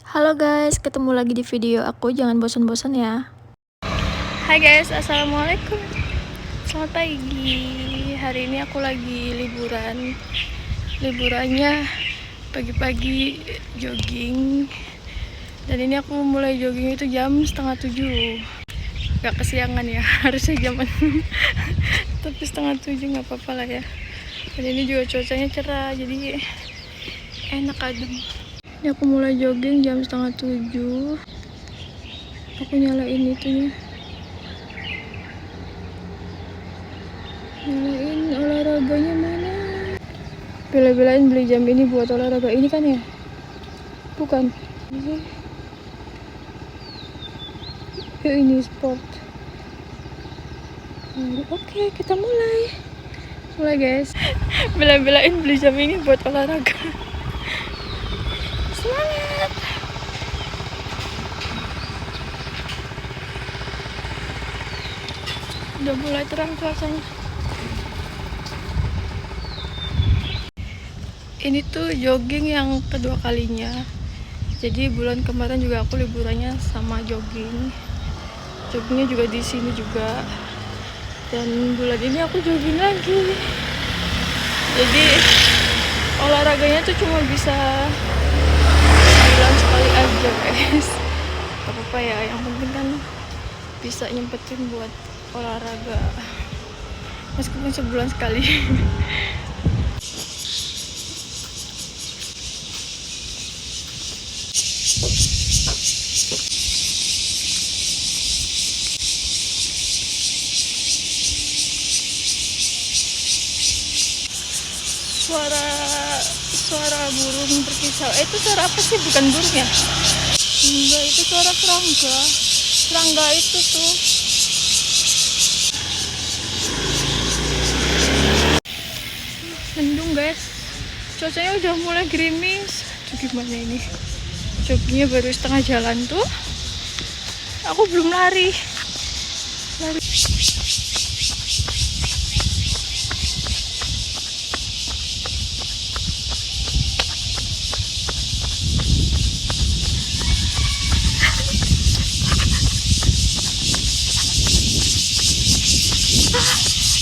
Halo guys, ketemu lagi di video aku, jangan bosan-bosan ya. Hai guys, assalamualaikum. Selamat pagi. Hari ini aku lagi liburan. Liburannya pagi-pagi jogging. Dan ini aku mulai jogging itu jam 6:30. Gak kesiangan ya, harusnya jam 6. Tapi 6:30 gak apa-apa lah ya. Dan ini juga cuacanya cerah, jadi enak adem. Ini aku mulai jogging jam 6:30. Aku nyalain itunya, nyalain olahraganya mana. Bela-belain beli jam ini buat olahraga ini kan ya? Bukan. Yuk ini sport. Oke, kita mulai guys. Bela-belain beli jam ini buat olahraga. Semangat. Udah mulai terang cuacanya. Ini tuh jogging yang kedua kalinya. Jadi bulan kemarin juga aku liburannya sama jogging. Joggingnya juga di sini juga. Dan bulan ini aku jogging lagi. Jadi olahraganya tuh cuma bisa bulan sekali aja guys. Gak apa-apa ya, yang penting kan bisa nyempetin buat olahraga meskipun sebulan sekali. Suara burung berkicau. Itu suara apa sih? Bukan burung ya? Enggak, itu suara serangga. Serangga itu tuh. Mendung guys. Cuacanya udah mulai gerimis. Tuh gimana ini? Joggingnya baru setengah jalan tuh. Aku belum lari.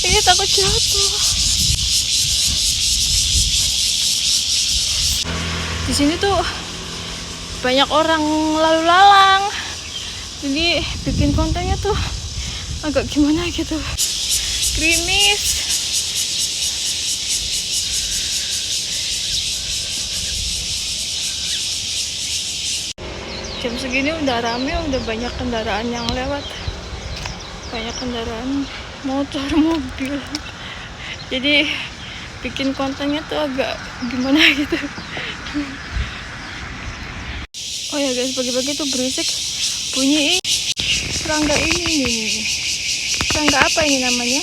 Ini takut jatuh. Di sini tuh banyak orang lalu lalang, jadi bikin kontennya tuh agak gimana gitu. Gerimis. Jam segini udah rame, udah banyak kendaraan yang lewat. Banyak kendaraan motor, mobil. Jadi bikin kontennya tuh agak gimana gitu. Oh ya guys, pagi-pagi tuh berisik bunyi serangga ini nih. Serangga apa ini namanya?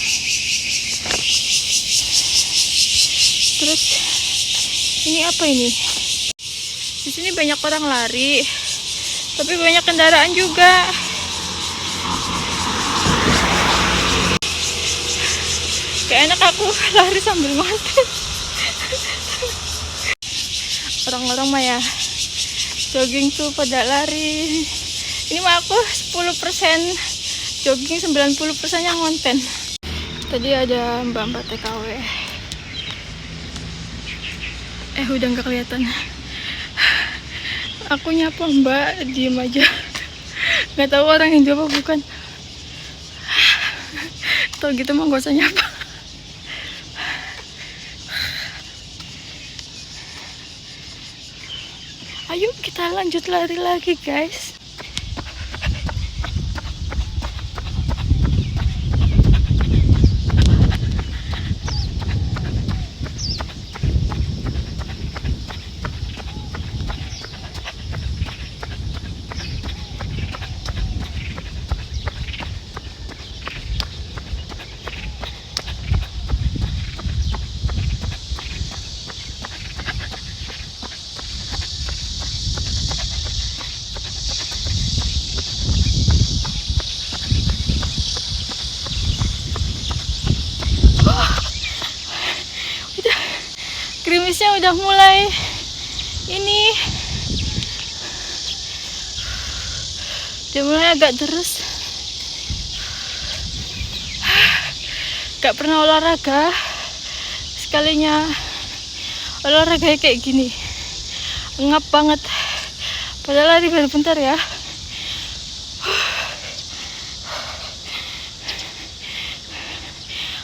Terus ini apa ini? Di sini banyak orang lari, tapi banyak kendaraan juga. Kayak enak aku lari sambil ngonten. Orang-orang mah ya jogging tuh pada lari. Ini mah aku 10% jogging, 90% yang ngonten. Tadi ada mbak-mbak TKW. Udah nggak kelihatan. Aku nyapa mbak, diem aja. Nggak tahu orang Indo apa bukan. Tau gitu mah gak usah nyapa. Ayo kita lanjut lari lagi guys. Gerimisnya udah mulai ini Udah mulai agak deres. Gak pernah olahraga, sekalinya olahraga kayak gini ngap banget. Padahal lari baru bentar ya.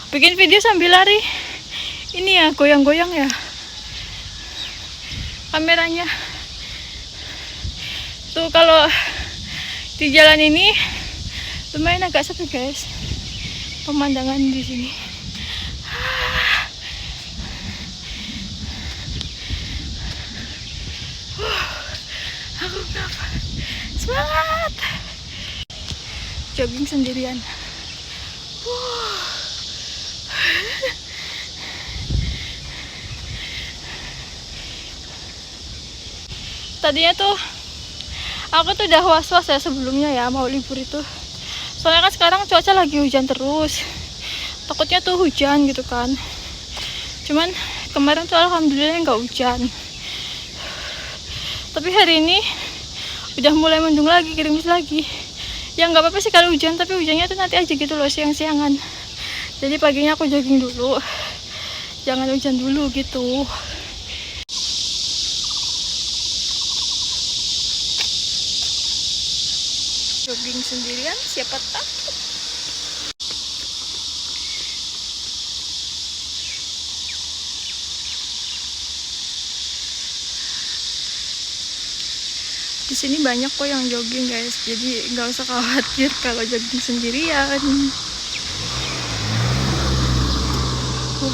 Bikin video sambil lari ini ya, goyang-goyang ya kameranya tuh. Kalau di jalan ini lumayan agak sepi guys, pemandangan di sini. Aku kenapa semangat jogging sendirian. Tadinya tuh aku tuh udah was-was ya sebelumnya ya mau libur itu. Soalnya kan sekarang cuaca lagi hujan terus. Takutnya tuh hujan gitu kan. Cuman kemarin tuh alhamdulillah nggak hujan. Tapi hari ini udah mulai mendung lagi, gerimis lagi. Ya nggak apa-apa sih kalau hujan, tapi hujannya tuh nanti aja gitu loh, siang-siangan. Jadi paginya aku jogging dulu. Jangan hujan dulu gitu. Jogging sendirian, siapa takut? Di sini banyak kok yang jogging guys, jadi nggak usah khawatir kalau jogging sendirian.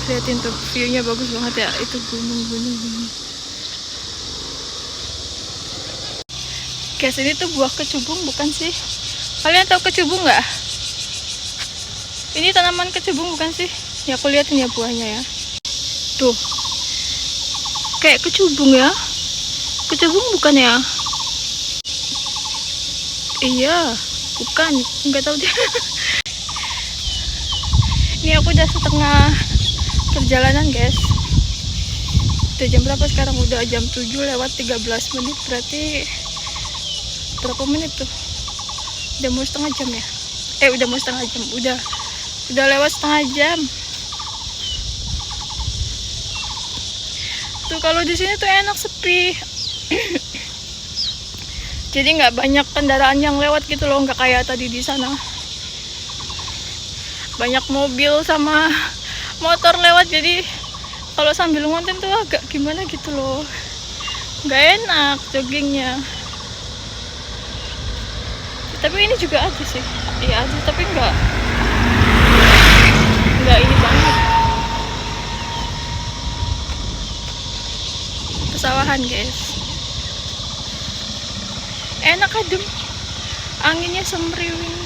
Liatin tuh, view-nya bagus banget ya, itu gunung-gunung. Guys, ini tuh buah kecubung bukan sih? Kalian tahu kecubung nggak? Ini tanaman kecubung bukan sih? Ya aku liatin ya buahnya ya. Tuh, kayak kecubung ya? Kecubung bukan ya? Iya, bukan, nggak tahu deh. Ini aku udah setengah perjalanan guys. Udah jam berapa sekarang? Udah jam 7:13, berarti berapa menit tuh? Udah mau setengah jam ya? Udah mau setengah jam. Udah lewat setengah jam. Tuh kalau di sini tuh enak, sepi. Jadi nggak banyak kendaraan yang lewat gitu loh, nggak kayak tadi di sana. Banyak mobil sama motor lewat, jadi kalau sambil ngonten tuh agak gimana gitu loh, nggak enak joggingnya. Tapi ini juga ada sih, iya ada, tapi nggak ini banget. Pesawahan guys, enak, adem, anginnya semriwing.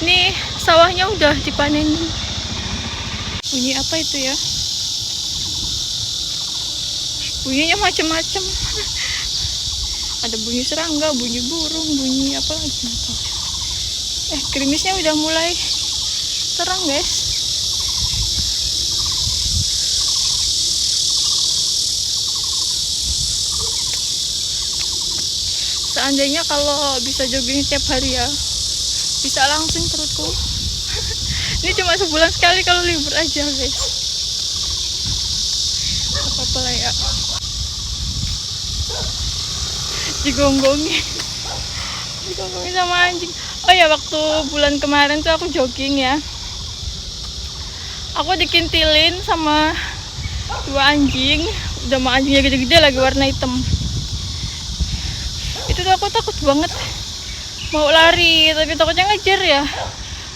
Ini sawahnya udah dipanen. Bunyi apa itu ya? Bunyinya macam-macam. Ada bunyi serangga, bunyi burung, bunyi apa lagi? Gerimisnya udah mulai terang guys. Seandainya kalau bisa jogging setiap hari ya, bisa langsing perutku. Ini cuma sebulan sekali kalau libur aja guys. Apa-apa lah ya. Digonggongin sama anjing. Oh ya, waktu bulan kemarin tuh aku jogging ya, aku dikintilin sama 2 anjing. Udah mah anjingnya gede-gede lagi, warna hitam. Itu tuh aku takut banget mau lari, tapi takutnya ngejar ya.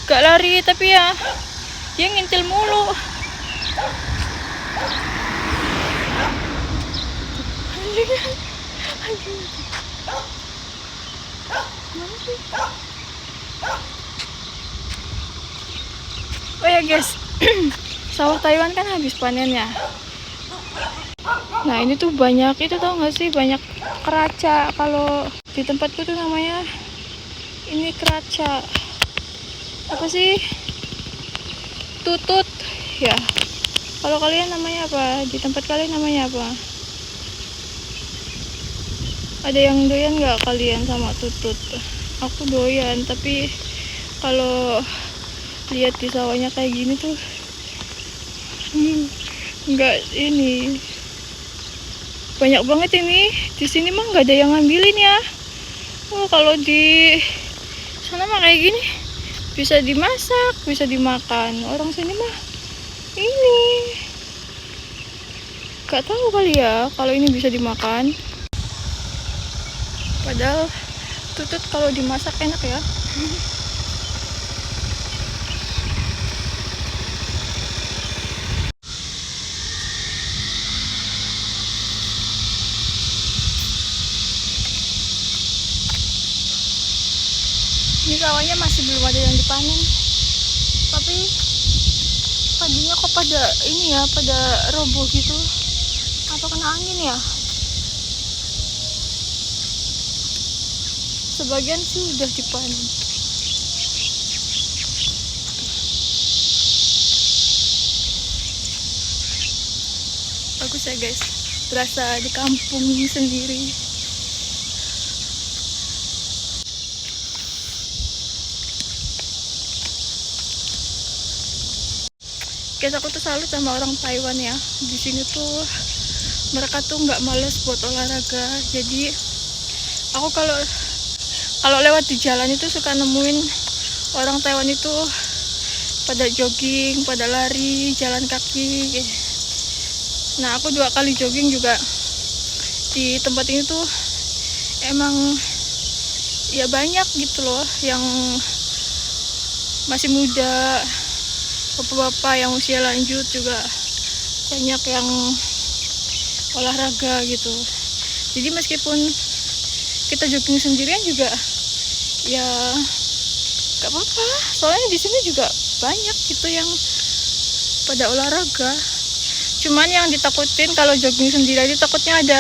Gak lari tapi ya dia ngintil mulu. Anjing. Oh ya guys, sawah Taiwan kan habis panen ya. Nah ini tuh banyak, itu tau gak sih, banyak keraca. Kalau di tempatku tuh namanya ini keraca. Apa sih? Tutut ya. Kalau kalian namanya apa? Di tempat kalian namanya apa? Ada yang doyan nggak kalian sama tutut? aku doyan, tapi kalau lihat di sawahnya kayak gini tuh nggak ini, banyak banget ini. Di sini mah nggak ada yang ngambilin ya. Kalau di sana mah kayak gini bisa dimasak, bisa dimakan. Orang sini mah ini nggak tahu kali ya kalau ini bisa dimakan. Padahal tutut kalau dimasak enak ya. Ini sawahnya masih belum ada yang dipanen, tapi padinya kok pada ini ya, pada roboh gitu. Apa kena angin ya? Sebagian sih udah dipanen. Bagus ya guys, berasa di kampung sendiri. Guys, aku tuh salut sama orang Taiwan ya. Di sini tuh mereka tuh nggak males buat olahraga. Jadi aku kalau lewat di jalan itu suka nemuin orang Taiwan itu pada jogging, pada lari, jalan kaki. Nah, aku 2 kali jogging juga di tempat ini tuh emang ya banyak gitu loh yang masih muda, bapak-bapak yang usia lanjut juga banyak yang olahraga gitu. Jadi meskipun kita jogging sendirian juga ya gak apa-apa, soalnya di sini juga banyak gitu yang pada olahraga. Cuman yang ditakutin kalau jogging sendirian itu takutnya ada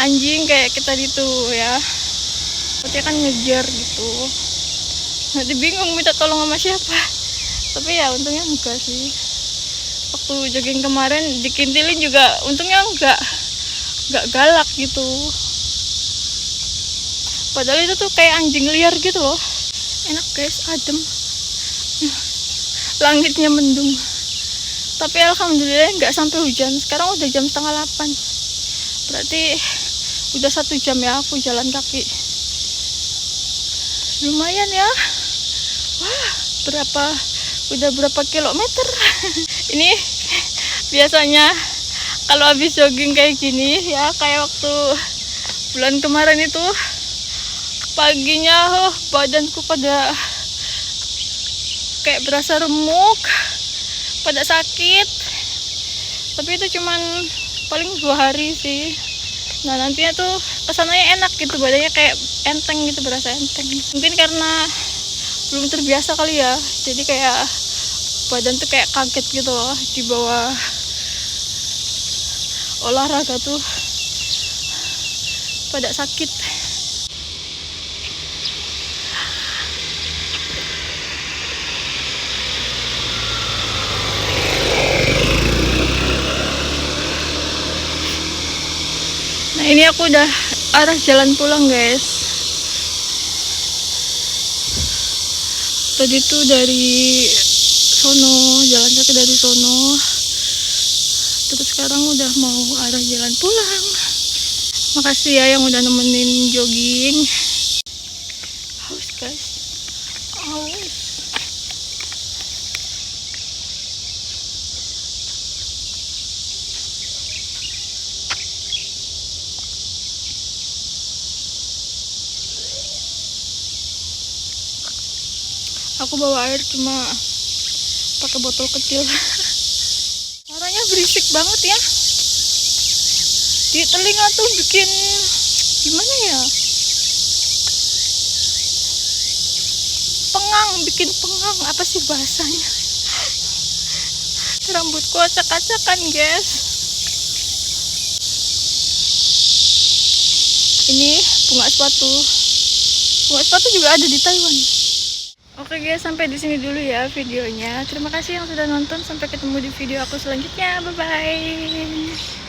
anjing kayak kita gitu ya, takutnya kan ngejar gitu, nanti bingung minta tolong sama siapa. Tapi ya untungnya enggak sih. Waktu jogging kemarin dikintilin juga untungnya enggak galak gitu. Padahal itu tuh kayak anjing liar gitu loh. Enak guys, adem. Langitnya mendung. Tapi alhamdulillah nggak sampai hujan. Sekarang udah jam 7:30. Berarti udah 1 jam ya aku jalan kaki. Lumayan ya. Wah, udah berapa kilometer. Ini biasanya kalau habis jogging kayak gini ya, kayak waktu bulan kemarin itu paginya badanku pada kayak berasa remuk, pada sakit. Tapi itu cuman paling 2 hari sih. Nah, nantinya tuh kesananya enak gitu, badannya kayak enteng gitu, berasa enteng. Mungkin karena belum terbiasa kali ya, jadi kayak badan tuh kayak kaget gitu loh di bawah olahraga tuh pada sakit. Nah, ini aku udah arah jalan pulang guys. Tadi tuh dari sono, jalan kaki dari sono, terus sekarang udah mau arah jalan pulang. Makasih ya yang udah nemenin jogging. Haus guys, haus. Aku bawa air cuma pakai botol kecil. Suaranya berisik banget ya. Di telinga tuh bikin gimana ya? Bikin pengang, apa sih bahasanya? Rambutku acak-acakan guys. Ini bunga sepatu juga ada di Taiwan. Oke guys, sampai di sini dulu ya videonya. Terima kasih yang sudah nonton. Sampai ketemu di video aku selanjutnya. Bye bye.